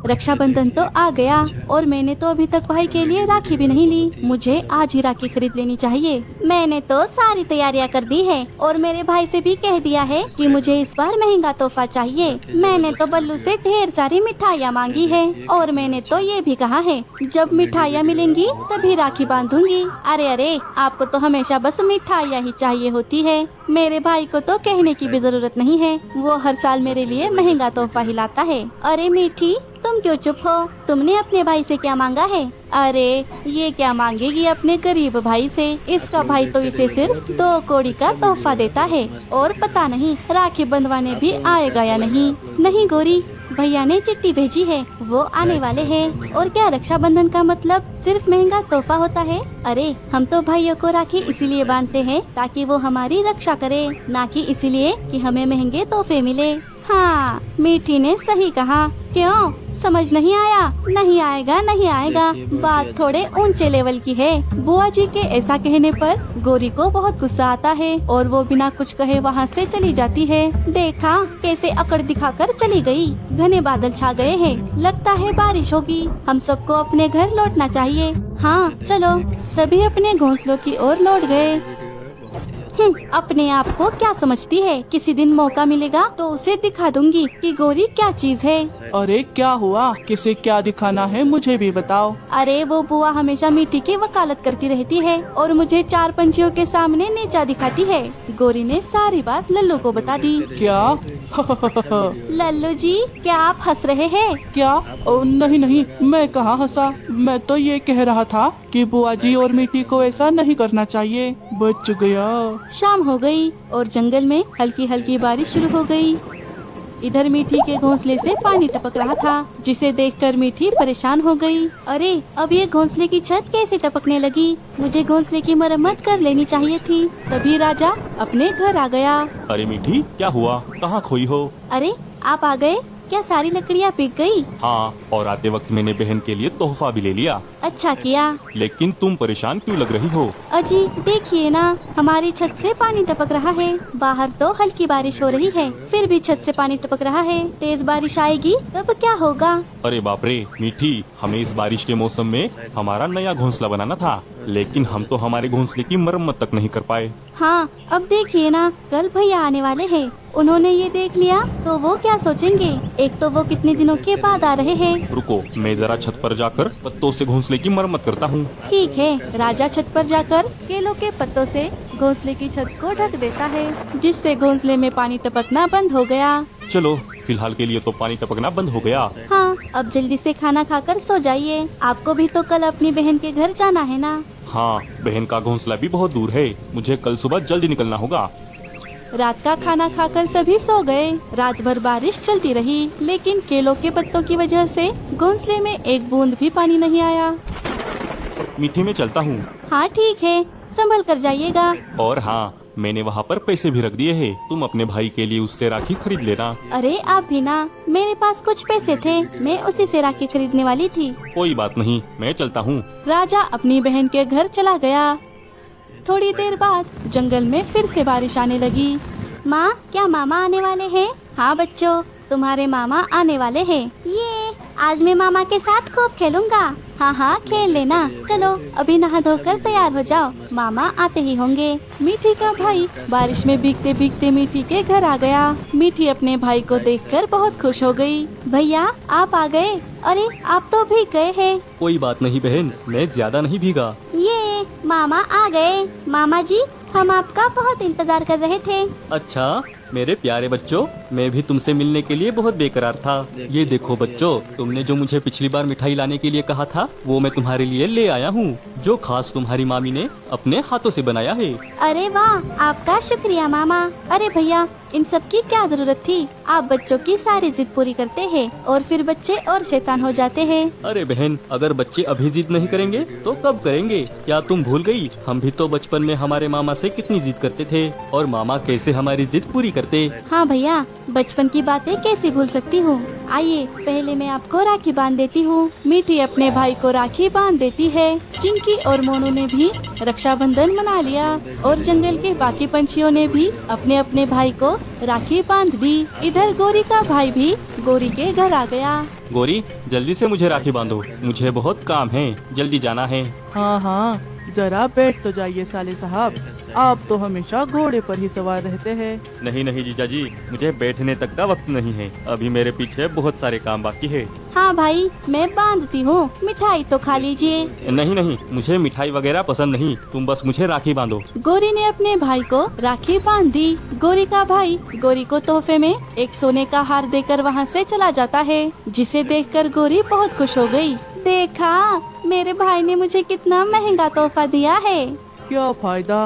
रक्षाबंधन तो आ गया और मैंने तो अभी तक भाई के लिए राखी भी नहीं ली। मुझे आज ही राखी खरीद लेनी चाहिए। मैंने तो सारी तैयारियां कर दी है और मेरे भाई से भी कह दिया है कि मुझे इस बार महंगा तोहफा चाहिए। मैंने तो बल्लू से ढेर सारी मिठाइयाँ मांगी है और मैंने तो ये भी कहा है जब मिठाइयाँ मिलेंगी तभी राखी बांधूंगी। अरे अरे, आपको तो हमेशा बस मिठाइयाँ ही चाहिए होती है। मेरे भाई को तो कहने की भी जरूरत नहीं है, वो हर साल मेरे लिए महंगा तोहफा ही लाता है। अरे मीठी, तुम क्यों चुप हो? तुमने अपने भाई से क्या मांगा है? अरे ये क्या मांगेगी अपने गरीब भाई से? इसका भाई तो इसे सिर्फ 2 कौड़ी का तोहफा देता है और पता नहीं राखी बंधवाने भी आएगा या नहीं। नहीं गौरी, भैया ने चिट्ठी भेजी है, वो आने वाले हैं। और क्या रक्षाबंधन का मतलब सिर्फ महंगा तोहफा होता है? अरे हम तो भाइयों को राखी इसीलिए बांधते हैं ताकि वो हमारी रक्षा करे, ना कि इसीलिए कि हमें महंगे तोहफे मिले। हाँ, मीठी ने सही कहा। क्यों, समझ नहीं आया? नहीं आएगा, नहीं आएगा। बात थोड़े ऊंचे लेवल की है। बुआ जी के ऐसा कहने पर गौरी को बहुत गुस्सा आता है और वो बिना कुछ कहे वहाँ से चली जाती है। देखा कैसे अकड़ दिखाकर चली गई। घने बादल छा गए हैं, लगता है बारिश होगी। हम सबको अपने घर लौटना चाहिए। हाँ चलो, सभी अपने घोंसलों की ओर लौट गए। अपने आप को क्या समझती है? किसी दिन मौका मिलेगा तो उसे दिखा दूंगी कि गौरी क्या चीज है। अरे क्या हुआ? किसे क्या दिखाना है मुझे भी बताओ। अरे वो बुआ हमेशा मीठी की वकालत करती रहती है और मुझे 4 पंछियों के सामने नीचा दिखाती है। गौरी ने सारी बात लल्लू को बता दी। क्या? लल्लू जी, क्या आप हंस रहे हैं? क्या? ओ, नहीं नहीं, मैं कहाँ हंसा। मैं तो ये कह रहा था कि बुआ जी और मीठी को ऐसा नहीं करना चाहिए। बच गया। शाम हो गई और जंगल में हल्की हल्की बारिश शुरू हो गई। इधर मीठी के घोंसले से पानी टपक रहा था, जिसे देखकर मीठी परेशान हो गई। अरे अब ये घोंसले की छत कैसे टपकने लगी? मुझे घोंसले की मरम्मत कर लेनी चाहिए थी। तभी राजा अपने घर आ गया। अरे मीठी, क्या हुआ? कहाँ खोई हो? अरे आप आ गए? क्या सारी लकड़ियाँ पिघ गई? हाँ, और आते वक्त मैंने बहन के लिए तोहफा भी ले लिया। अच्छा किया। लेकिन तुम परेशान क्यों लग रही हो? अजी देखिए ना, हमारी छत से पानी टपक रहा है। बाहर तो हल्की बारिश हो रही है, फिर भी छत से पानी टपक रहा है। तेज बारिश आएगी तब क्या होगा? अरे बाप रे मीठी, हमें इस बारिश के मौसम में हमारा नया घोंसला बनाना था, लेकिन हम तो हमारे घोंसले की मरम्मत तक नहीं कर पाए। हाँ, अब देखिए ना, कल भैया आने वाले हैं। उन्होंने ये देख लिया तो वो क्या सोचेंगे? एक तो वो कितने दिनों के बाद आ रहे हैं। रुको, मैं जरा छत पर जाकर पत्तों से घोंसले की मरम्मत करता हूँ। ठीक है। राजा छत पर जाकर केलों के पत्तों से घोंसले की छत को ढक देता है, जिससे घोंसले में पानी टपकना बंद हो गया। चलो, फिलहाल के लिए तो पानी टपकना बंद हो गया। हाँ, अब जल्दी से खाना खाकर सो जाइए। आपको भी तो कल अपनी बहन के घर जाना है ना? हाँ, बहन का घोंसला भी बहुत दूर है, मुझे कल सुबह जल्दी निकलना होगा। रात का खाना खाकर सभी सो गए। रात भर बारिश चलती रही, लेकिन केलों के पत्तों की वजह से घोंसले में एक बूंद भी पानी नहीं आया। मीठी, में चलता हूँ। हाँ ठीक है, संभल कर जाइएगा। और हाँ, मैंने वहाँ पर पैसे भी रख दिए हैं, तुम अपने भाई के लिए उससे राखी खरीद लेना। अरे आप भी ना, मेरे पास कुछ पैसे थे, मैं उसी से राखी खरीदने वाली थी। कोई बात नहीं, मैं चलता हूँ। राजा अपनी बहन के घर चला गया। थोड़ी देर बाद जंगल में फिर से बारिश आने लगी। माँ, क्या मामा आने वाले हैं? हाँ बच्चों, तुम्हारे मामा आने वाले हैं। ये आज मैं मामा के साथ खूब खेलूंगा। हाँ हाँ, खेल लेना। चलो अभी नहा धोकर तैयार हो जाओ, मामा आते ही होंगे। मीठी का भाई बारिश में भीगते भीगते मीठी के घर आ गया। मीठी अपने भाई को देखकर बहुत खुश हो गई। भैया आप आ गए? अरे आप तो भीग गए हैं। कोई बात नहीं बहन, मैं ज्यादा नहीं भीगा। ये मामा आ गए। मामा जी, हम आपका बहुत इंतजार कर रहे थे। अच्छा मेरे प्यारे बच्चों, मैं भी तुमसे मिलने के लिए बहुत बेकरार था। ये देखो बच्चों, तुमने जो मुझे पिछली बार मिठाई लाने के लिए कहा था, वो मैं तुम्हारे लिए ले आया हूँ, जो खास तुम्हारी मामी ने अपने हाथों से बनाया है। अरे वाह, आपका शुक्रिया मामा। अरे भैया, इन सब की क्या जरूरत थी? आप बच्चों की सारी जिद पूरी करते हैं और फिर बच्चे और शैतान हो जाते हैं। अरे बहन, अगर बच्चे अभी जिद नहीं करेंगे तो कब करेंगे? क्या तुम भूल गई? हम भी तो बचपन में हमारे मामा से कितनी जिद करते थे और मामा कैसे हमारी जिद पूरी करते। हाँ भैया, बचपन की बातें कैसे भूल सकती हूँ। आइए पहले मैं आपको राखी बांध देती हूँ। मीठी अपने भाई को राखी बांध देती है। चिंकी और मोनू ने भी रक्षाबंधन मना लिया और जंगल के बाकी पंछियों ने भी अपने अपने भाई को राखी बांध दी। इधर गोरी का भाई भी गोरी के घर आ गया। गोरी, जल्दी से मुझे राखी बांधो, मुझे बहुत काम है, जल्दी जाना है। हाँ हाँ, जरा बैठ तो जाइए साले साहब, आप तो हमेशा घोड़े पर ही सवार रहते हैं। नहीं नहीं जीजा जी, मुझे बैठने तक का वक्त नहीं है, अभी मेरे पीछे बहुत सारे काम बाकी है। हाँ भाई, मैं बांधती हूँ, मिठाई तो खा लीजिए। नहीं नहीं, मुझे मिठाई वगैरह पसंद नहीं, तुम बस मुझे राखी बांधो। गोरी ने अपने भाई को राखी बांध दी। गोरी का भाई गोरी को तोहफे में एक सोने का हार देकर वहाँ से चला जाता है, जिसे देखकर गोरी बहुत खुश हो गई। देखा, मेरे भाई ने मुझे कितना महंगा तोहफा दिया है। क्या फायदा,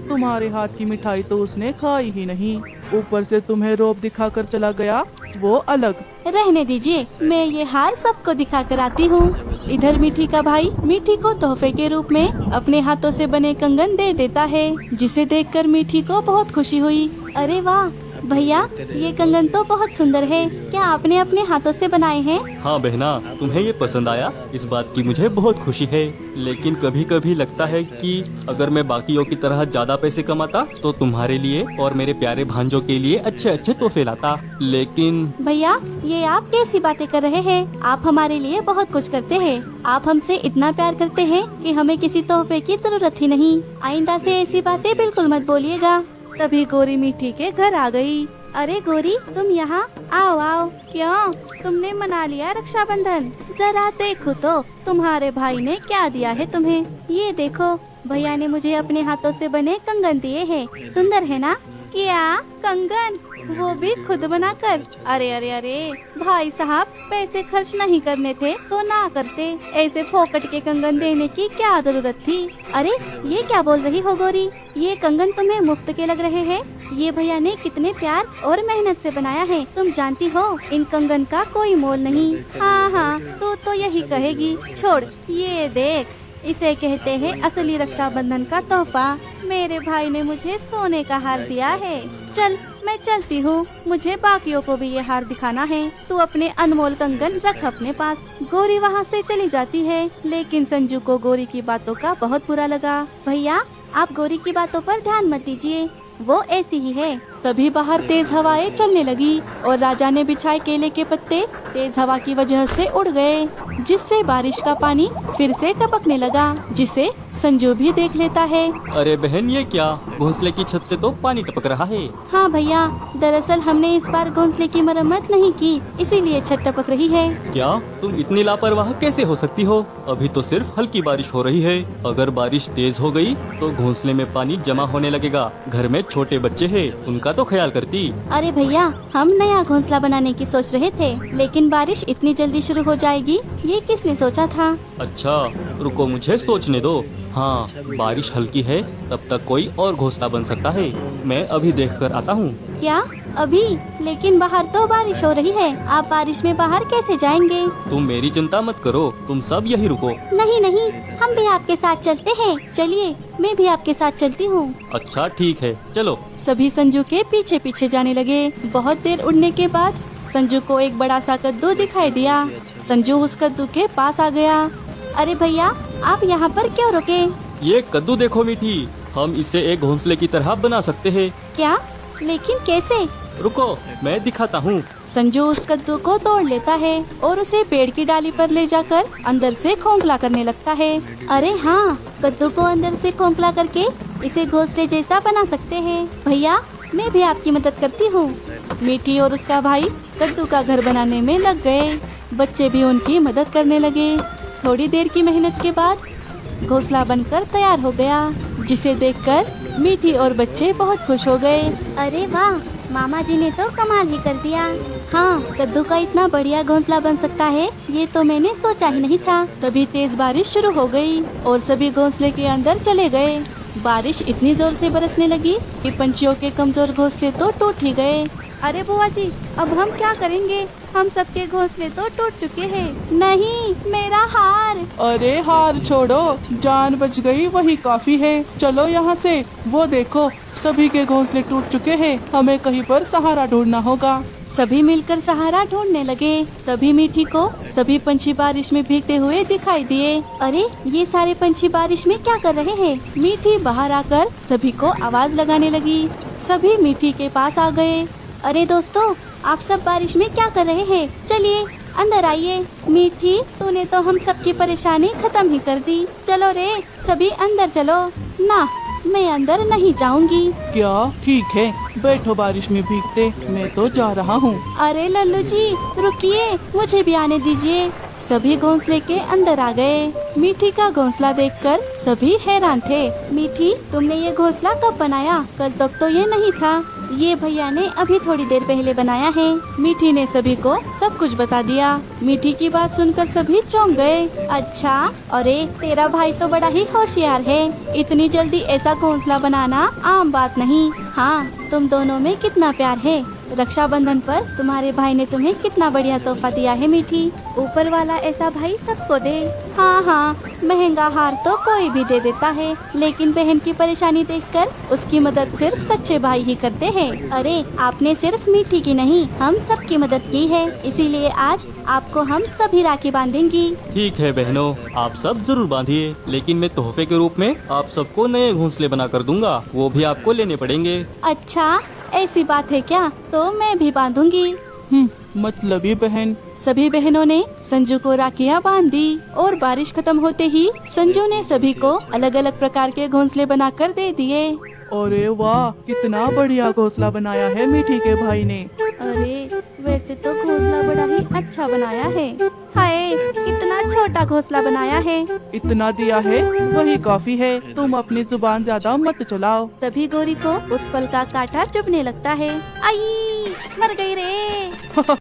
तुम्हारे हाथ की मिठाई तो उसने खाई ही नहीं, ऊपर से तुम्हें रौब दिखाकर चला गया, वो अलग। रहने दीजिए, मैं ये हार सबको दिखा कर आती हूँ। इधर मीठी का भाई मीठी को तोहफे के रूप में अपने हाथों से बने कंगन दे देता है, जिसे देखकर मीठी को बहुत खुशी हुई। अरे वाह भैया, ये कंगन तो बहुत सुंदर है, क्या आपने अपने हाथों से बनाए हैं? हाँ बहना, तुम्हें ये पसंद आया, इस बात की मुझे बहुत खुशी है। लेकिन कभी कभी लगता है कि अगर मैं बाकियों की तरह ज्यादा पैसे कमाता तो तुम्हारे लिए और मेरे प्यारे भांजों के लिए अच्छे अच्छे तोहफे लाता। लेकिन भैया, ये आप कैसी बातें कर रहे हैं? आप हमारे लिए बहुत कुछ करते हैं। आप हमसे इतना प्यार करते हैं कि हमें किसी तोहफे की जरूरत ही नहीं। आइंदा से ऐसी बातें बिल्कुल मत बोलिएगा। तभी गोरी मीठी के घर आ गई। अरे गोरी, तुम यहाँ आओ आओ। क्यों, तुमने मना लिया रक्षाबंधन? जरा देखो तो तुम्हारे भाई ने क्या दिया है तुम्हें। ये देखो, भैया ने मुझे अपने हाथों से बने कंगन दिए हैं। सुंदर है ना? क्या कंगन, वो भी खुद बनाकर? अरे अरे अरे भाई साहब, पैसे खर्च नहीं करने थे तो ना करते, ऐसे फोकट के कंगन देने की क्या जरूरत थी? अरे ये क्या बोल रही हो गोरी, ये कंगन तुम्हें मुफ्त के लग रहे हैं? ये भैया ने कितने प्यार और मेहनत से बनाया है, तुम जानती हो इन कंगन का कोई मोल नहीं। हाँ हाँ, तू तो यही कहेगी। छोड़, ये देख, इसे कहते हैं असली रक्षाबंधन का तोहफा। मेरे भाई ने मुझे सोने का हार दिया है। चल, मैं चलती हूँ, मुझे बाकियों को भी ये हार दिखाना है। तू अपने अनमोल कंगन रख अपने पास। गोरी वहाँ से चली जाती है, लेकिन संजू को गोरी की बातों का बहुत बुरा लगा। भैया, आप गोरी की बातों पर ध्यान मत दीजिए, वो ऐसी ही है। तभी बाहर तेज हवाएं चलने लगी और राजा ने बिछाए केले के पत्ते तेज हवा की वजह से उड़ गए, जिससे बारिश का पानी फिर से टपकने लगा, जिसे संजू भी देख लेता है। अरे बहन, ये क्या, घोंसले की छत से तो पानी टपक रहा है। हाँ भैया, दरअसल हमने इस बार घोंसले की मरम्मत नहीं की, इसीलिए छत टपक रही है। क्या तुम इतनी लापरवाह कैसे हो सकती हो? अभी तो सिर्फ हल्की बारिश हो रही है, अगर बारिश तेज हो गई तो घोंसले में पानी जमा होने लगेगा। घर में छोटे बच्चे हैं, उनका तो ख्याल करती। अरे भैया, हम नया घोंसला बनाने की सोच रहे थे, लेकिन बारिश इतनी जल्दी शुरू हो जाएगी, ये किसने सोचा था? अच्छा रुको, मुझे सोचने दो। हाँ, बारिश हल्की है, तब तक कोई और घोंसला बन सकता है। मैं अभी देख कर आता हूँ। क्या अभी? लेकिन बाहर तो बारिश हो रही है, आप बारिश में बाहर कैसे जाएंगे? तुम मेरी चिंता मत करो, तुम सब यही रुको। नहीं नहीं, हम भी आपके साथ चलते हैं। चलिए, मैं भी आपके साथ चलती हूँ। अच्छा ठीक है, चलो। सभी संजू के पीछे पीछे जाने लगे। बहुत देर उड़ने के बाद संजू को एक बड़ा सा कद्दू दिखाई दिया। संजू उस कद्दू के पास आ गया। अरे भैया, आप यहाँ पर क्यों रुके? ये कद्दू देखो मीठी, हम इसे एक घोंसले की तरह बना सकते हैं। क्या? लेकिन कैसे? रुको, मैं दिखाता हूँ। संजू उस कद्दू को तोड़ लेता है और उसे पेड़ की डाली पर ले जाकर अंदर से खोखला करने लगता है। अरे हाँ, कद्दू को अंदर से खोखला करके इसे घोंसले जैसा बना सकते हैं। भैया, मैं भी आपकी मदद करती हूँ। मीठी और उसका भाई कद्दू का घर बनाने में लग गए। बच्चे भी उनकी मदद करने लगे। थोड़ी देर की मेहनत के बाद घोंसला बनकर तैयार हो गया, जिसे देखकर मीठी और बच्चे बहुत खुश हो गए। अरे वाह, मामा जी ने तो कमाल ही कर दिया। हाँ, कद्दू का इतना बढ़िया घोंसला बन सकता है, ये तो मैंने सोचा ही नहीं था। तभी तेज बारिश शुरू हो गई और सभी घोंसले के अंदर चले गए। बारिश इतनी जोर से बरसने लगी कि पंछियों के कमजोर घोंसले तो टूट ही गए। अरे बुआ जी, अब हम क्या करेंगे? हम सबके घोंसले तो टूट चुके हैं। नहीं, मेरा हार। अरे हार छोड़ो, जान बच गई वही काफी है। चलो यहाँ से। वो देखो, सभी के घोंसले टूट चुके हैं। हमें कहीं पर सहारा ढूंढना होगा। सभी मिलकर सहारा ढूंढने लगे। तभी मीठी को सभी पंछी बारिश में भीगते हुए दिखाई दिए। अरे, ये सारे पंछी बारिश में क्या कर रहे हैं? मीठी बाहर आकर सभी को आवाज लगाने लगी। सभी मीठी के पास आ गए। अरे दोस्तों, आप सब बारिश में क्या कर रहे हैं? चलिए अंदर आइए। मीठी, तूने तो हम सबकी परेशानी खत्म ही कर दी। चलो रे, सभी अंदर चलो। ना, मैं अंदर नहीं जाऊंगी। क्या? ठीक है, बैठो बारिश में भीगते, मैं तो जा रहा हूँ। अरे लल्लू जी, रुकिए, मुझे भी आने दीजिए। सभी घोंसले के अंदर आ गए। मीठी का घोंसला देखकर सभी हैरान थे। मीठी, तुमने ये घोंसला कब बनाया? कल तक तो ये नहीं था। ये भैया ने अभी थोड़ी देर पहले बनाया है। मीठी ने सभी को सब कुछ बता दिया। मीठी की बात सुनकर सभी चौंक गए। अच्छा, अरे तेरा भाई तो बड़ा ही होशियार है। इतनी जल्दी ऐसा घोंसला बनाना आम बात नहीं। हाँ, तुम दोनों में कितना प्यार है। रक्षाबंधन पर तुम्हारे भाई ने तुम्हें कितना बढ़िया तोहफा दिया है मीठी। ऊपर वाला ऐसा भाई सबको दे। हाँ हाँ, महंगा हार तो कोई भी दे देता है, लेकिन बहन की परेशानी देखकर उसकी मदद सिर्फ सच्चे भाई ही करते हैं। अरे, आपने सिर्फ मीठी की नहीं, हम सब की मदद की है, इसीलिए आज आपको हम सभी राखी बांधेंगी। ठीक है बहनों, आप सब जरूर बांधिए, लेकिन मैं तोहफे के रूप में आप सबको नए घोंसले बना कर दूंगा। वो भी आपको लेने पड़ेंगे। अच्छा, ऐसी बात है क्या? तो मैं भी बांधूंगी। मतलबी बहन। सभी बहनों ने संजू को राखियां बांध दी और बारिश खत्म होते ही संजू ने सभी को अलग अलग प्रकार के घोंसले बनाकर दे दिए। अरे वाह, कितना बढ़िया घोंसला बनाया है मीठी के भाई ने। अरे, वैसे तो घोंसला बड़ा ही अच्छा बनाया है। हाय, कितना छोटा घोंसला बनाया है। इतना दिया है वही काफी है। तुम अपनी जुबान ज्यादा मत चलाओ। तभी गोरी को उस फल का कांटा चुभने लगता है। आई, मर गई रे।